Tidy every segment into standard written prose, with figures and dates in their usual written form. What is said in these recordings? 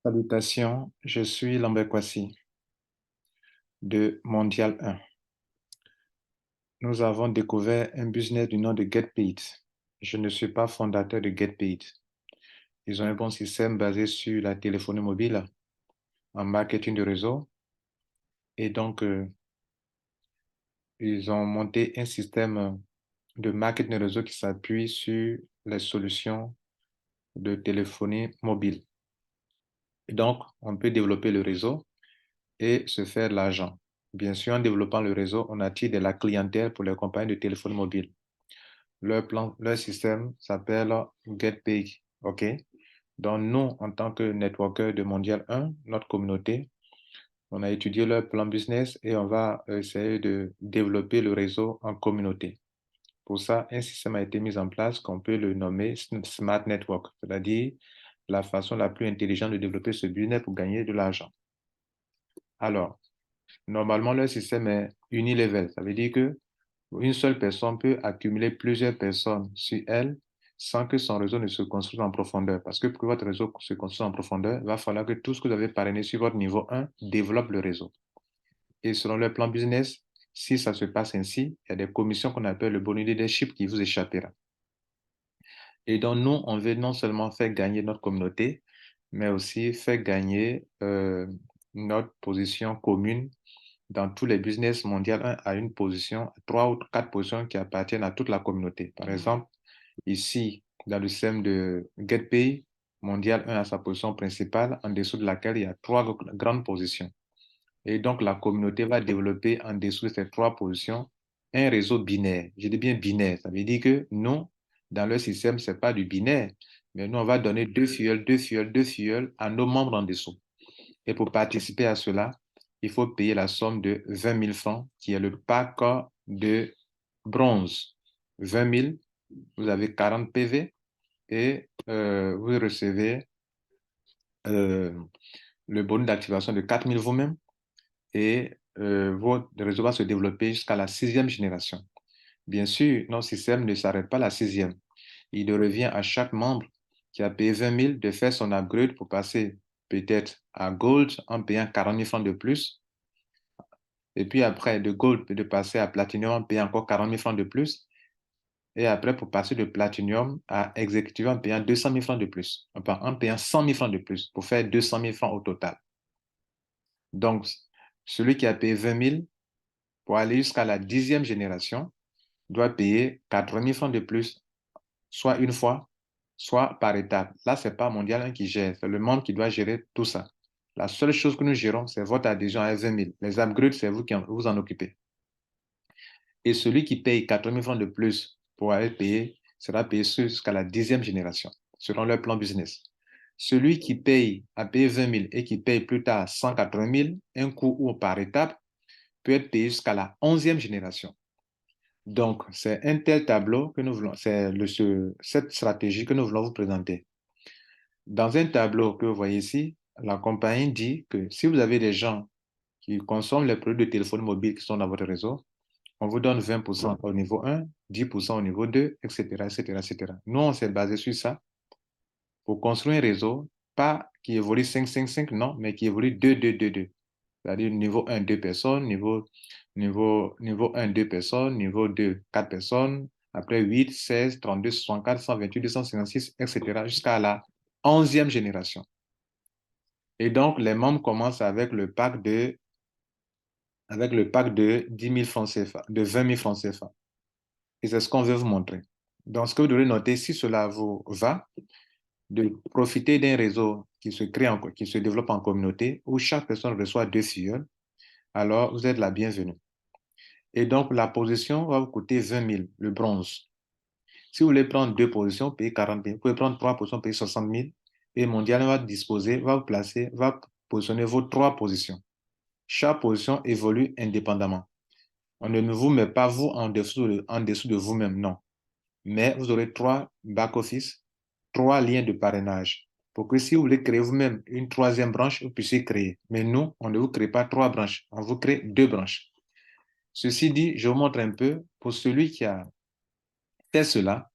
Salutations, je suis Lambert Kwasi de Mondial 1. Nous avons découvert un business du nom de GetPaid. Je ne suis pas fondateur de GetPaid. Ils ont un bon système basé sur la téléphonie mobile en marketing de réseau. Et donc, ils ont monté un système de marketing de réseau qui s'appuie sur les solutions de téléphonie mobile. Et donc, on peut développer le réseau et se faire de l'argent. Bien sûr, en développant le réseau, on attire de la clientèle pour les compagnies de téléphone mobile. Leur système s'appelle GetPay. OK? Donc, nous, en tant que networker de Mondial 1, notre communauté, on a étudié leur plan business et on va essayer de développer le réseau en communauté. Pour ça, un système a été mis en place qu'on peut le nommer Smart Network, c'est-à-dire la façon la plus intelligente de développer ce business pour gagner de l'argent. Alors, normalement, leur système est unilevel. Ça veut dire que une seule personne peut accumuler plusieurs personnes sur elle sans que son réseau ne se construise en profondeur. Parce que pour que votre réseau se construise en profondeur, il va falloir que tout ce que vous avez parrainé sur votre niveau 1 développe le réseau. Et selon le plan business, si ça se passe ainsi, il y a des commissions qu'on appelle le bonus leadership qui vous échappera. Et donc, nous, on veut non seulement faire gagner notre communauté, mais aussi faire gagner notre position commune dans tous les business mondiaux. Un a une position, trois ou quatre positions qui appartiennent à toute la communauté. Par exemple, ici, dans le système de GetPay, Mondial 1 a sa position principale, en dessous de laquelle il y a trois grandes positions. Et donc, la communauté va développer en dessous de ces trois positions un réseau binaire. Je dis bien binaire. Ça veut dire que nous, dans le système, ce n'est pas du binaire, mais nous, on va donner deux fioles, deux fioles, deux fioles à nos membres en dessous. Et pour participer à cela, il faut payer la somme de 20 000 francs, qui est le pack de bronze. 20 000, vous avez 40 PV et vous recevez euh, le bonus d'activation de 4 000 vous-même et votre réseau va se développer jusqu'à la sixième génération. Bien sûr, notre système ne s'arrête pas à la sixième. Il revient à chaque membre qui a payé 20 000 de faire son upgrade pour passer peut-être à Gold en payant 40 000 francs de plus. Et puis après, de Gold, de passer à Platinum en payant encore 40 000 francs de plus. Et après, pour passer de Platinum à Executive en payant 200 000 francs de plus. Enfin, en payant 100 000 francs de plus pour faire 200 000 francs au total. Donc, celui qui a payé 20 000 pour aller jusqu'à la dixième génération doit payer 80 000 francs de plus, soit une fois, soit par étape. Là, ce n'est pas Mondial 1 qui gère, c'est le membre qui doit gérer tout ça. La seule chose que nous gérons, c'est votre adhésion à 20 000. Les upgrades, c'est vous qui vous en occupez. Et celui qui paye 80 000 francs de plus pour aller payer sera payé jusqu'à la dixième génération, selon leur plan business. Celui qui paye, a payé 20 000 et qui paye plus tard 180 000, un coup ou par étape, peut être payé jusqu'à la onzième génération. Donc, c'est un tel tableau que nous voulons, c'est cette stratégie que nous voulons vous présenter. Dans un tableau que vous voyez ici, la compagnie dit que si vous avez des gens qui consomment les produits de téléphone mobile qui sont dans votre réseau, on vous donne 20% au niveau 1, 10% au niveau 2, etc., etc., etc. Nous, on s'est basé sur ça pour construire un réseau, pas qui évolue 5, 5, 5, non, mais qui évolue 2, 2, 2, 2. C'est-à-dire niveau 1, 2 personnes, niveau 1, 2 personnes, niveau 2, 4 personnes, après 8, 16, 32, 64, 128, 256, etc., jusqu'à la onzième génération. Et donc, les membres commencent avec le pack de 10 000 francs CFA, de 20 000 francs CFA. Et c'est ce qu'on veut vous montrer. Donc, ce que vous devez noter, si cela vous va, de profiter d'un réseau qui se crée, qui se développe en communauté, où chaque personne reçoit deux filleuls, alors vous êtes la bienvenue. Et donc, la position va vous coûter 20 000, le bronze. Si vous voulez prendre deux positions, payez 40 000. Vous pouvez prendre trois positions, payez 60 000. Et Mondial va disposer, va vous placer, va positionner vos trois positions. Chaque position évolue indépendamment. On ne vous met pas vous en dessous de vous-même, non. Mais vous aurez trois back-office, trois liens de parrainage. Pour que si vous voulez créer vous-même une troisième branche, vous puissiez créer. Mais nous, on ne vous crée pas trois branches, on vous crée deux branches. Ceci dit, je vous montre un peu pour celui qui a fait cela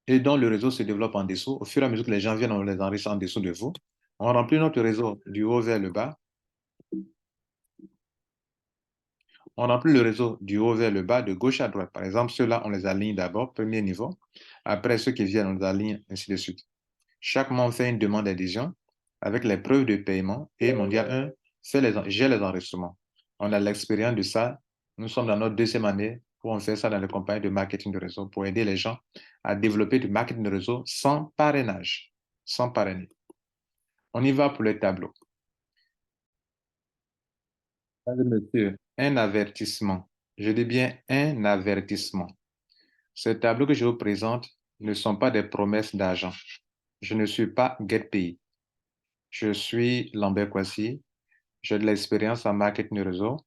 et dont le réseau se développe en dessous. Au fur et à mesure que les gens viennent, on les enrichit en dessous de vous. On remplit notre réseau du haut vers le bas. On remplit le réseau du haut vers le bas, de gauche à droite. Par exemple, ceux-là, on les aligne d'abord, premier niveau. Après, ceux qui viennent, on les aligne, ainsi de suite. Chaque mois, on fait une demande d'adhésion avec les preuves de paiement et Mondial 1 gère les enregistrements. On a l'expérience de ça. Nous sommes dans notre deuxième année où on fait ça dans les compagnies de marketing de réseau pour aider les gens à développer du marketing de réseau sans parrainage. Sans parrainer. On y va pour les tableaux. Monsieur, un avertissement. Je dis bien un avertissement. Ces tableaux que je vous présente ne sont pas des promesses d'argent. Je ne suis pas GetPay. Je suis Lambert Kwasi. J'ai de l'expérience en marketing de réseau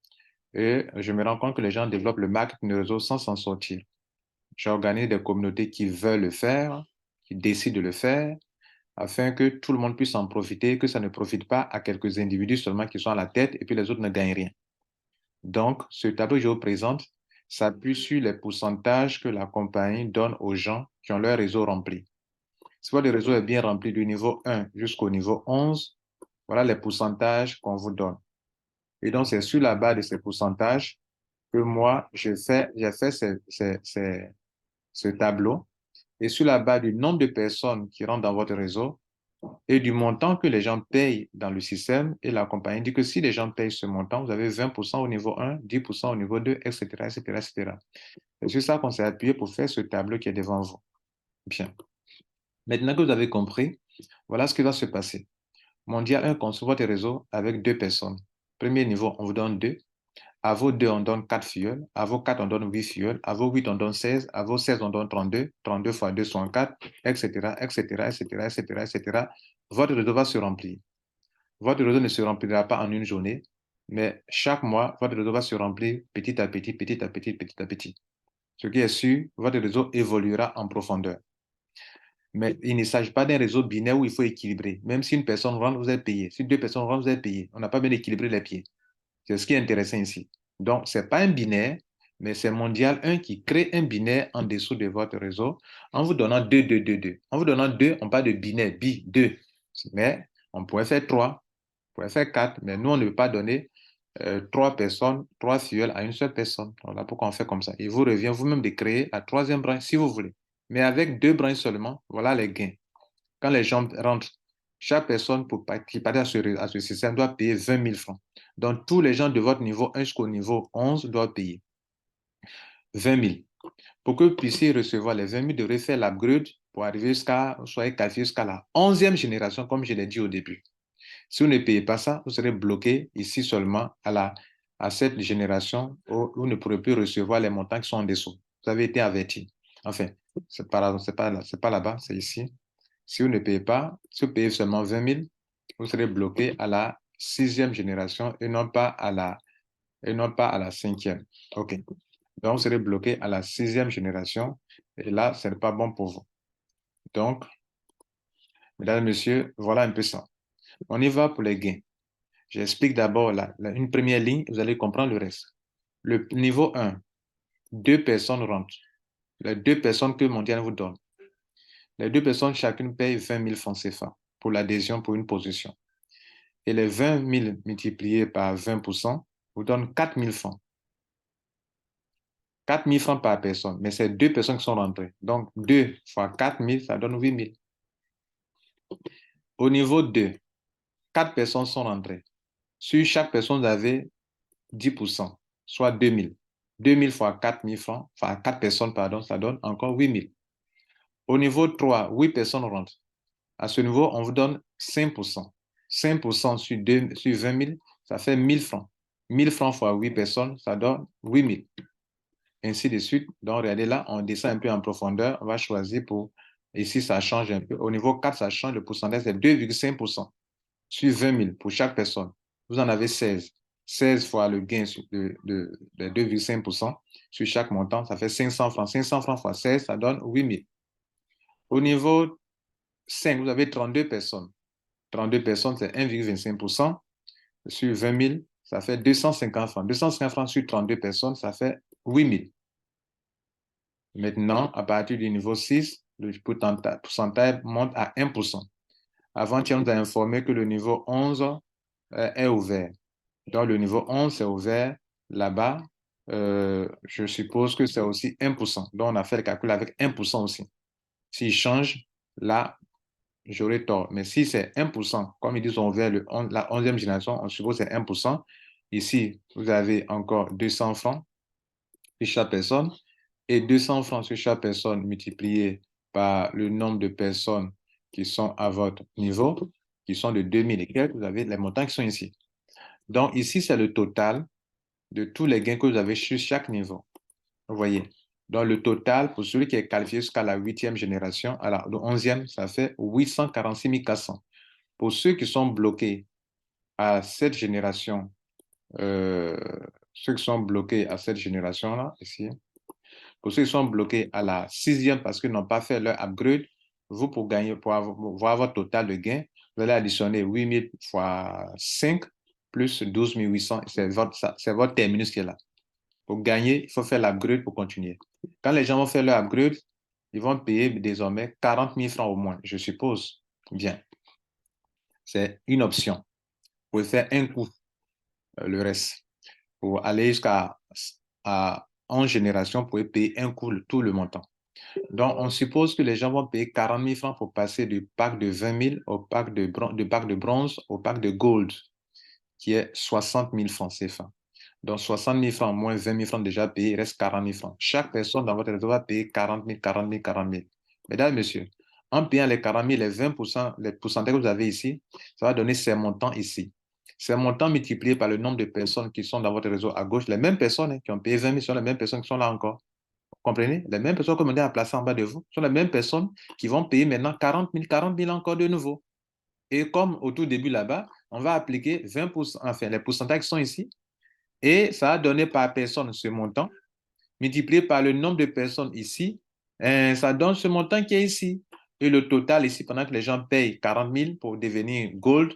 et je me rends compte que les gens développent le marketing de réseau sans s'en sortir. J'organise des communautés qui veulent le faire, qui décident de le faire, afin que tout le monde puisse en profiter, que ça ne profite pas à quelques individus seulement qui sont à la tête et puis les autres ne gagnent rien. Donc, ce tableau que je vous présente s'appuie sur les pourcentages que la compagnie donne aux gens qui ont leur réseau rempli. Si votre réseau est bien rempli du niveau 1 jusqu'au niveau 11, voilà les pourcentages qu'on vous donne. Et donc, c'est sur la base de ces pourcentages que moi, j'ai fait ce tableau. Et sur la base du nombre de personnes qui rentrent dans votre réseau et du montant que les gens payent dans le système, et la compagnie dit que si les gens payent ce montant, vous avez 20% au niveau 1, 10% au niveau 2, etc., etc., etc. C'est sur ça qu'on s'est appuyé pour faire ce tableau qui est devant vous. Bien. Maintenant que vous avez compris, voilà ce qui va se passer. Mondial 1 construit votre réseau avec deux personnes. Premier niveau, on vous donne deux. À vos 2, on donne 4 filleuls. À vos 4, on donne 8 filleuls. À vos 8, on donne 16. À vos 16, on donne 32. 32 fois 2 sont 4, etc., etc., etc., etc., etc. Votre réseau va se remplir. Votre réseau ne se remplira pas en une journée, mais chaque mois, votre réseau va se remplir petit à petit, petit à petit, petit à petit. Ce qui est sûr, votre réseau évoluera en profondeur. Mais il ne s'agit pas d'un réseau binaire où il faut équilibrer. Même si une personne rentre, vous êtes payé. Si deux personnes rentrent, vous êtes payé. On n'a pas bien équilibré les pieds. C'est ce qui est intéressant ici. Donc, ce n'est pas un binaire, mais c'est Mondial 1 qui crée un binaire en dessous de votre réseau en vous donnant 2, 2, 2, 2. En vous donnant 2, on parle de binaire, bi, 2. Mais on pourrait faire 3, on pourrait faire 4, mais nous, on ne veut pas donner 3 personnes, 3 filleuls à une seule personne. Voilà pourquoi on fait comme ça. Il vous revient vous-même de créer la troisième branche si vous voulez. Mais avec 2 branches seulement, voilà les gains. Quand les gens rentrent, chaque personne qui participe à ce système doit payer 20 000 francs. Donc, tous les gens de votre niveau 1 jusqu'au niveau 11 doivent payer 20 000. Pour que vous puissiez recevoir les 20 000, vous devrez faire l'upgrade pour arriver jusqu'à, soyez qualifié jusqu'à la 11e génération, comme je l'ai dit au début. Si vous ne payez pas ça, vous serez bloqué ici seulement à cette génération où vous ne pourrez plus recevoir les montants qui sont en dessous. Vous avez été averti. Enfin, c'est pas là-bas, c'est ici. Si vous ne payez pas, si vous payez seulement 20 000, vous serez bloqué à la 6e génération et non pas à la 5e. OK. Donc, vous serez bloqué à la 6e génération et là, ce n'est pas bon pour vous. Donc, mesdames et messieurs, voilà un peu ça. On y va pour les gains. J'explique d'abord une première ligne, vous allez comprendre le reste. Le niveau 1, 2 personnes rentrent. Les 2 personnes que Mondial vous donne. Les 2 personnes, chacune paye 20 000 francs CFA pour l'adhésion pour une position. Et les 20 000 multipliés par 20% vous donnent 4 000 francs. 4 000 francs par personne, mais c'est 2 personnes qui sont rentrées. Donc, 2 fois 4 000, ça donne 8 000. Au niveau 2, 4 personnes sont rentrées. Sur chaque personne, vous avez 10%, soit 2 000. 2 000 fois 4 000 francs, enfin 4 personnes, pardon, ça donne encore 8 000. Au niveau 3, 8 personnes rentrent. À ce niveau, on vous donne 5%. 5% sur 20 000, ça fait 1 000 francs. 1 000 francs fois 8 personnes, ça donne 8 000. Ainsi de suite. Donc, regardez là, on descend un peu en profondeur. On va choisir pour... Ici, ça change un peu. Au niveau 4, ça change. Le pourcentage, c'est 2,5% sur 20 000 pour chaque personne. Vous en avez 16. 16 fois le gain de 2,5% sur chaque montant, ça fait 500 francs. 500 francs fois 16, ça donne 8 000. Au niveau 5, vous avez 32 personnes. 32 personnes, c'est 1,25%. Sur 20 000, ça fait 250 francs. 250 francs sur 32 personnes, ça fait 8 000. Maintenant, à partir du niveau 6, le pourcentage monte à 1%. Avant-hier, on nous a informé que le niveau 11 est ouvert. Donc, le niveau 11 est ouvert là-bas. Je suppose que c'est aussi 1%. Donc, on a fait le calcul avec 1% aussi. S'il change, là, j'aurais tort. Mais si c'est 1%, comme ils disent, on ouvert la 11e génération, on suppose que c'est 1%. Ici, vous avez encore 200 francs sur chaque personne. Et 200 francs sur chaque personne multiplié par le nombre de personnes qui sont à votre niveau, qui sont de 2000 et quelques, vous avez les montants qui sont ici. Donc, ici, c'est le total de tous les gains que vous avez sur chaque niveau. Vous voyez. Donc, le total, pour celui qui est qualifié jusqu'à la 8e génération, à la 11e, ça fait 846 400. Pour ceux qui sont bloqués à cette génération, ceux qui sont bloqués à cette génération-là, ici, pour ceux qui sont bloqués à la 6e parce qu'ils n'ont pas fait leur upgrade, vous, pour gagner, pour avoir votre total de gain, vous allez additionner 8000 fois 5 plus 12 800. C'est votre terminus qui est là. Pour gagner, il faut faire l'upgrade pour continuer. Quand les gens vont faire leur upgrade, ils vont payer désormais 40 000 francs au moins, je suppose. Bien. C'est une option. Vous pouvez faire un coup, le reste. Pour aller jusqu'à 11 générations, vous pouvez payer un coup tout le montant. Donc, on suppose que les gens vont payer 40 000 francs pour passer du pack de 20 000 au pack de bronze au pack de gold, qui est 60 000 francs CFA. Donc, 60 000 francs moins 20 000 francs déjà payés, il reste 40 000 francs. Chaque personne dans votre réseau va payer 40 000, 40 000, 40 000. Mesdames et messieurs, en payant les 40 000, les 20%, les pourcentages que vous avez ici, ça va donner ces montants ici. Ces montants multipliés par le nombre de personnes qui sont dans votre réseau à gauche, les mêmes personnes qui ont payé 20 000 sont les mêmes personnes qui sont là encore. Vous comprenez? Les mêmes personnes que vous avez placées en bas de vous sont les mêmes personnes qui vont payer maintenant 40 000 encore de nouveau. Et comme au tout début là-bas, on va appliquer 20%, enfin les pourcentages qui sont ici, et ça va donner par personne ce montant, multiplié par le nombre de personnes ici, ça donne ce montant qui est ici. Et le total ici, pendant que les gens payent 40 000 pour devenir gold,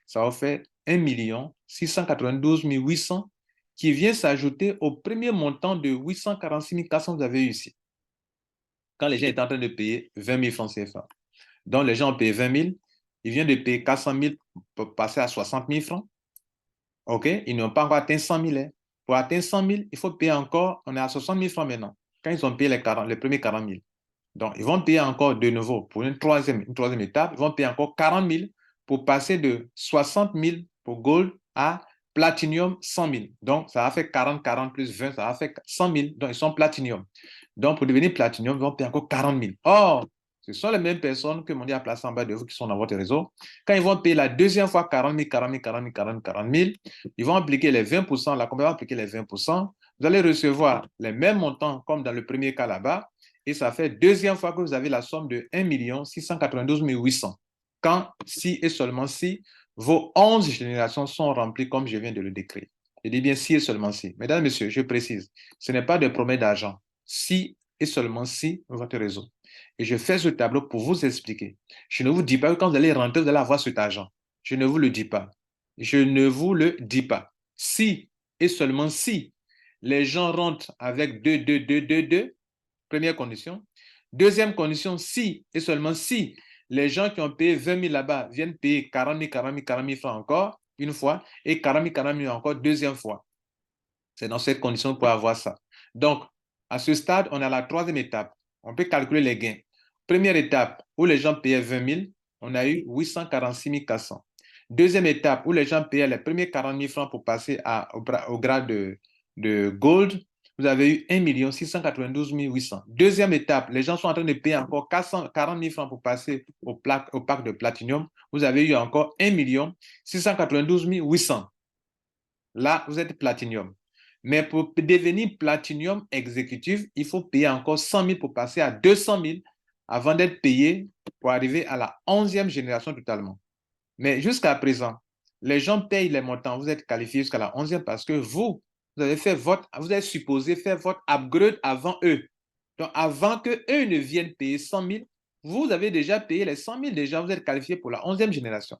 ça va faire 1 692 800 qui vient s'ajouter au premier montant de 846 400 que vous avez eu ici. Quand les gens étaient en train de payer 20 000 francs CFA. Donc, les gens ont payé 20 000, ils viennent de payer 400 000 pour passer à 60 000 francs. OK? Ils n'ont pas encore atteint 100 000. Hein. Pour atteindre 100 000, il faut payer encore, on est à 60 000 francs maintenant, quand ils ont payé les premiers 40 000. Donc, ils vont payer encore de nouveau pour une troisième étape, ils vont payer encore 40 000 pour passer de 60 000 pour gold à platinum 100 000. Donc, ça va faire 40, 40 plus 20, ça va faire 100 000. Donc, ils sont platinum. Donc, pour devenir platinum, ils vont payer encore 40 000. Or, ce sont les mêmes personnes que m'ont dit à placer en bas de vous qui sont dans votre réseau. Quand ils vont payer la deuxième fois 40 000, 40 000, 40 000, 40 000, 40 000, ils vont appliquer les 20%. La compagnie va appliquer les 20%. Vous allez recevoir les mêmes montants comme dans le premier cas là-bas. Et ça fait deuxième fois que vous avez la somme de 1 692 800. Quand, si et seulement si, vos 11 générations sont remplies comme je viens de le décrire. Je dis bien si et seulement si. Mesdames et messieurs, je précise, ce n'est pas des promesses d'argent. Si et seulement si votre réseau. Et je fais ce tableau pour vous expliquer. Je ne vous dis pas que quand vous allez rentrer, vous allez avoir cet argent. Je ne vous le dis pas. Je ne vous le dis pas. Si et seulement si les gens rentrent avec 2, 2, 2, 2, 2, première condition. Deuxième condition, si et seulement si les gens qui ont payé 20 000 là-bas viennent payer 40 000, 40 000, 40 000 francs encore une fois et 40 000, 40 000 encore deuxième fois. C'est dans cette condition pour avoir ça. Donc, à ce stade, on est à la troisième étape. On peut calculer les gains. Première étape, où les gens payaient 20 000, on a eu 846 400. Deuxième étape, où les gens payaient les premiers 40 000 francs pour passer au grade de gold, vous avez eu 1 692 800. Deuxième étape, les gens sont en train de payer encore 40 000 francs pour passer au pack de platinum. Vous avez eu encore 1 692 800. Là, vous êtes platinum. Mais pour devenir platinum exécutif, il faut payer encore 100 000 pour passer à 200 000 avant d'être payé pour arriver à la 11e génération totalement. Mais jusqu'à présent, les gens payent les montants. Vous êtes qualifié jusqu'à la 11e parce que vous êtes supposé faire votre upgrade avant eux. Donc, avant qu'eux ne viennent payer 100 000, vous avez déjà payé les 100 000 déjà, vous êtes qualifié pour la 11e génération.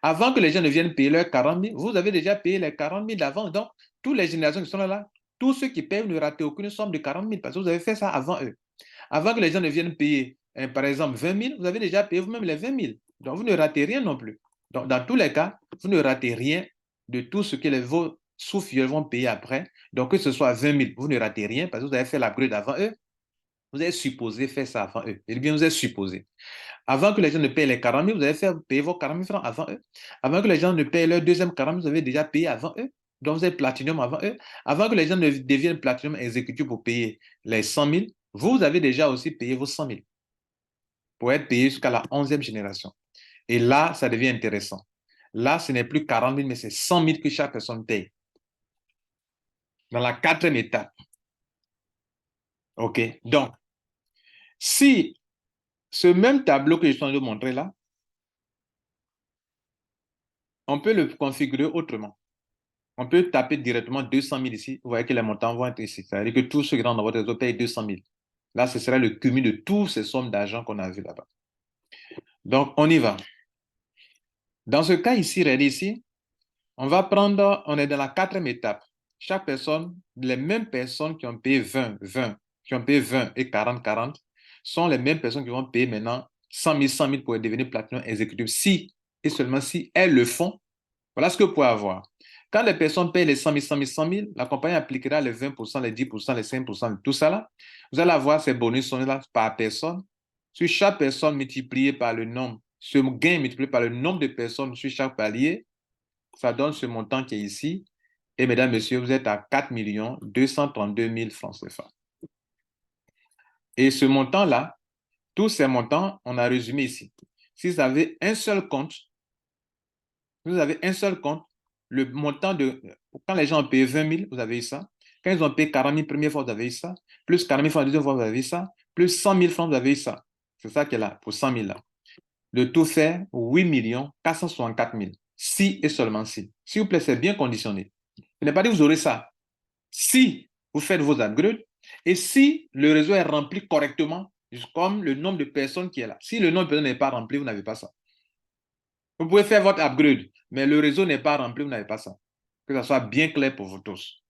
Avant que les gens ne viennent payer leurs 40 000, vous avez déjà payé les 40 000 d'avant. Donc, toutes les générations qui sont là, tous ceux qui payent ne ratent aucune somme de 40 000 parce que vous avez fait ça avant eux. Avant que les gens ne viennent payer, par exemple, 20 000, vous avez déjà payé vous-même les 20 000. Donc, vous ne ratez rien non plus. Donc, dans tous les cas, vous ne ratez rien de tout ce que vos sous-filiales vont payer après. Donc, que ce soit 20 000, vous ne ratez rien parce que vous avez fait l'upgrade avant eux. Vous êtes supposé faire ça avant eux. Eh bien, vous êtes supposé. Avant que les gens ne payent les 40 000, vous avez fait payer vos 40 000 francs avant eux. Avant que les gens ne payent leur deuxième 40 000, vous avez déjà payé avant eux. Donc, vous êtes platinum avant eux. Avant que les gens ne deviennent platinum exécutif pour payer les 100 000, vous avez déjà aussi payé vos 100 000 pour être payé jusqu'à la 11e génération. Et là, ça devient intéressant. Là, ce n'est plus 40 000, mais c'est 100 000 que chaque personne paye. Dans la quatrième étape. OK? Donc, si ce même tableau que je suis en train de montrer là, on peut le configurer autrement. On peut taper directement 200 000 ici. Vous voyez que les montants vont être ici. C'est-à-dire que tous ceux qui rentrent dans votre réseau payent 200 000. Là, ce sera le cumul de toutes ces sommes d'argent qu'on a vu là-bas. Donc, on y va. Dans ce cas ici, regardez ici, on est dans la quatrième étape. Chaque personne, les mêmes personnes qui ont payé 20, qui ont payé 20 et 40, sont les mêmes personnes qui vont payer maintenant 100 000 pour devenir platinum exécutif. Si et seulement si elles le font, voilà ce que vous pouvez avoir. Quand les personnes payent les 100 000, la compagnie appliquera les 20%, les 10%, les 5%, tout ça là. Vous allez avoir ces bonus là par personne. Sur chaque personne multipliée par le nombre, ce gain multiplié par le nombre de personnes sur chaque palier, ça donne ce montant qui est ici. Et mesdames, messieurs, vous êtes à 4 232 000 francs CFA. Et ce montant-là, tous ces montants, on a résumé ici. Si vous avez un seul compte, le montant de... Quand les gens ont payé 20 000, vous avez eu ça. Quand ils ont payé 40 000 première fois, vous avez eu ça. Plus 40 000 francs la deuxième fois, vous avez eu ça. Plus 100 000 francs, vous avez eu ça. C'est ça qui est là, pour 100 000 là. Le tout fait 8 464 000. Si et seulement si. S'il vous plaît, c'est bien conditionné. Je n'ai pas dit que vous aurez ça. Si vous faites vos upgrades et si le réseau est rempli correctement, comme le nombre de personnes qui est là. Si le nombre de personnes n'est pas rempli, vous n'avez pas ça. Vous pouvez faire votre upgrade, mais le réseau n'est pas rempli, vous n'avez pas ça. Que ça soit bien clair pour vous tous.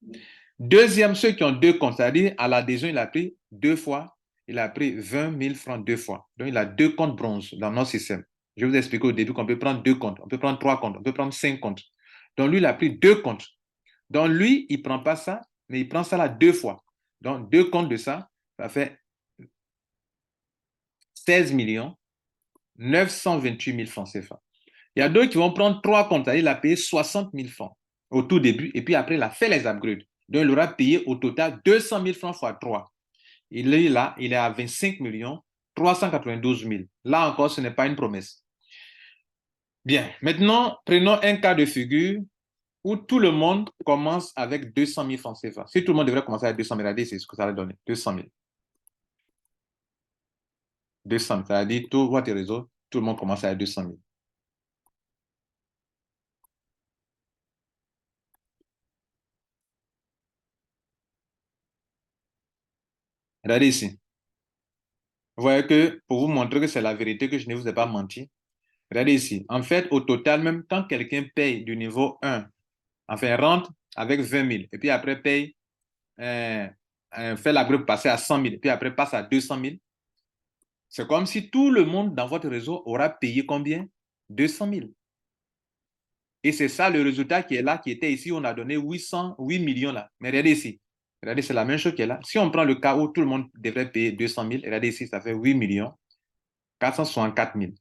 Deuxième, ceux qui ont deux comptes, c'est-à-dire à l'adhésion, il a pris 2 fois, il a pris 20 000 francs 2 fois. Donc, il a 2 comptes bronze dans notre système. Je vais vous expliquer au début qu'on peut prendre 2 comptes, on peut prendre 3 comptes, on peut prendre 5 comptes. Donc, lui, il a pris 2 comptes. Donc, lui, il ne prend pas ça, mais il prend ça là 2 fois. Donc, 2 comptes de ça, ça fait 16 928 000 francs CFA. Il y a d'autres qui vont prendre 3 comptes, c'est-à-dire il a payé 60 000 francs au tout début, et puis après, il a fait les upgrades. Donc, il aura payé au total 200 000 francs fois 3. Il est là, il est à 25 392 000. Là encore, ce n'est pas une promesse. Bien, maintenant, prenons un cas de figure où tout le monde commence avec 200 000 francs CFA. Si tout le monde devrait commencer avec 200 000, regardez, c'est ce que ça va donner. 200 000. 200 000, c'est-à-dire tout votre réseau, tout le monde commence avec 200 000. Regardez ici. Vous voyez que pour vous montrer que c'est la vérité, que je ne vous ai pas menti, regardez ici. En fait, au total, même quand quelqu'un paye du niveau 1, enfin rentre avec 20 000, et puis après paye, fait la groupe passer à 100 000, et puis après passe à 200 000, c'est comme si tout le monde dans votre réseau aura payé combien? 200 000. Et c'est ça le résultat qui est là, qui était ici. On a donné 8 millions là. Mais regardez ici. Regardez, c'est la même chose qui est là. Si on prend le cas où tout le monde devrait payer 200 000, regardez ici, ça fait 8 464 000.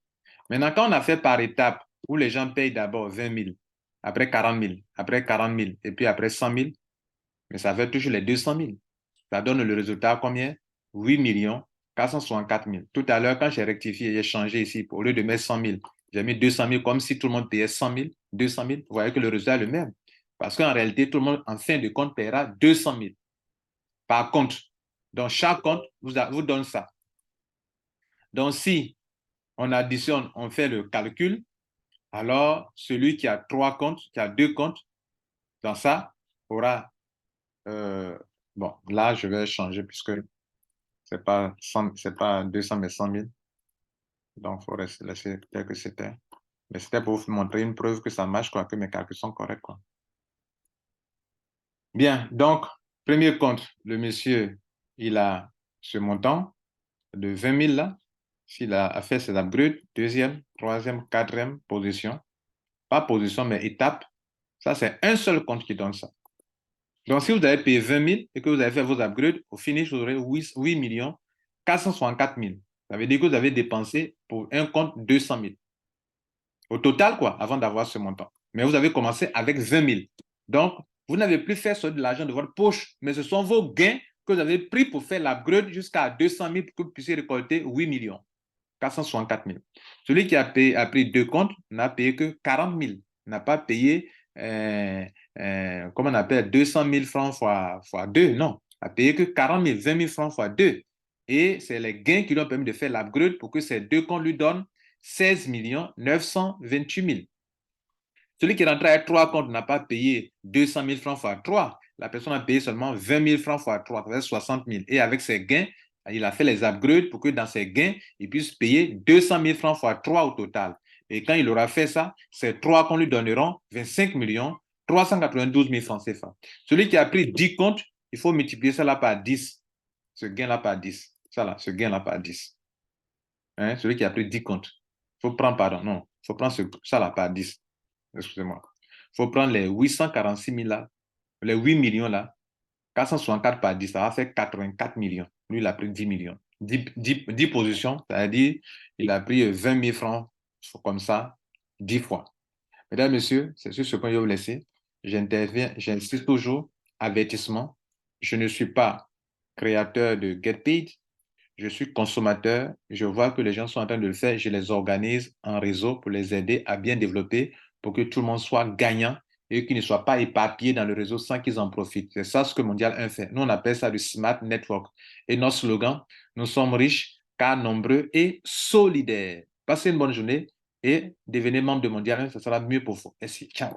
Maintenant, quand on a fait par étapes, où les gens payent d'abord 20 000, après 40 000, après 40 000, et puis après 100 000, mais ça fait toujours les 200 000. Ça donne le résultat combien? 8 464 000. Tout à l'heure, quand j'ai rectifié, j'ai changé ici, au lieu de mettre 100 000, j'ai mis 200 000 comme si tout le monde payait 100 000, 200 000. Vous voyez que le résultat est le même. Parce qu'en réalité, tout le monde, en fin de compte, paiera 200 000 par compte. Donc, chaque compte vous donne ça. Donc, si on additionne, on fait le calcul, alors celui qui a 3 comptes, qui a 2 comptes, dans ça, aura... bon, là, je vais changer puisque c'est pas 200, mais 100 000. Donc, il faut laisser tel que c'était. Mais c'était pour vous montrer une preuve que ça marche, quoi, que mes calculs sont corrects, quoi. Bien, donc, premier compte, le monsieur, il a ce montant de 20 000 là. S'il a fait ses upgrades, deuxième, troisième, quatrième position, pas position, mais étape, ça, c'est un seul compte qui donne ça. Donc, si vous avez payé 20 000 et que vous avez fait vos upgrades, au finish, vous aurez 8 millions 464 000. Ça veut dire que vous avez dépensé pour un compte 200 000. Au total, quoi, avant d'avoir ce montant. Mais vous avez commencé avec 20 000. Donc, vous n'avez plus fait de l'argent de votre poche, mais ce sont vos gains que vous avez pris pour faire l'upgrade jusqu'à 200 000 pour que vous puissiez récolter 8 millions 464 000. Celui qui a pris deux comptes n'a payé que 40 000, n'a pas payé, comment on appelle, 200 000 francs fois 2, non, a payé que 40 000, 20 000 francs fois 2. Et c'est les gains qui lui ont permis de faire l'upgrade pour que ces deux comptes lui donnent 16 928 000. Celui qui est rentré avec trois comptes n'a pas payé 200 000 francs fois 3. La personne a payé seulement 20 000 francs fois 3, ça fait 60 000. Et avec ses gains, il a fait les upgrades pour que dans ses gains, il puisse payer 200 000 francs fois 3 au total. Et quand il aura fait ça, ces trois comptes lui donneront 25 392 000 francs CFA. Celui qui a pris 10 comptes, il faut multiplier ça là par 10. Ce gain-là par 10. Ça là, ce gain-là par 10. Hein? Celui qui a pris 10 comptes. Il faut prendre, pardon, non, il faut prendre ça là par 10. Excusez-moi. Il faut prendre les 846 000 là, les 8 millions là, 464 par 10, ça va faire 84 millions. Lui, il a pris 10 millions. 10 positions, c'est-à-dire il a pris 20 000 francs comme ça, 10 fois. Mesdames, Messieurs, c'est sur ce point que je vais vous laisser. J'interviens, j'insiste toujours, avertissement. Je ne suis pas créateur de GetPaid. Je suis consommateur, je vois que les gens sont en train de le faire, je les organise en réseau pour les aider à bien développer, pour que tout le monde soit gagnant et qu'ils ne soient pas éparpillés dans le réseau sans qu'ils en profitent. C'est ça ce que Mondial 1 fait. Nous, on appelle ça du Smart Network. Et notre slogan, nous sommes riches, car nombreux et solidaires. Passez une bonne journée et devenez membre de Mondial 1, ce sera mieux pour vous. Merci. Ciao.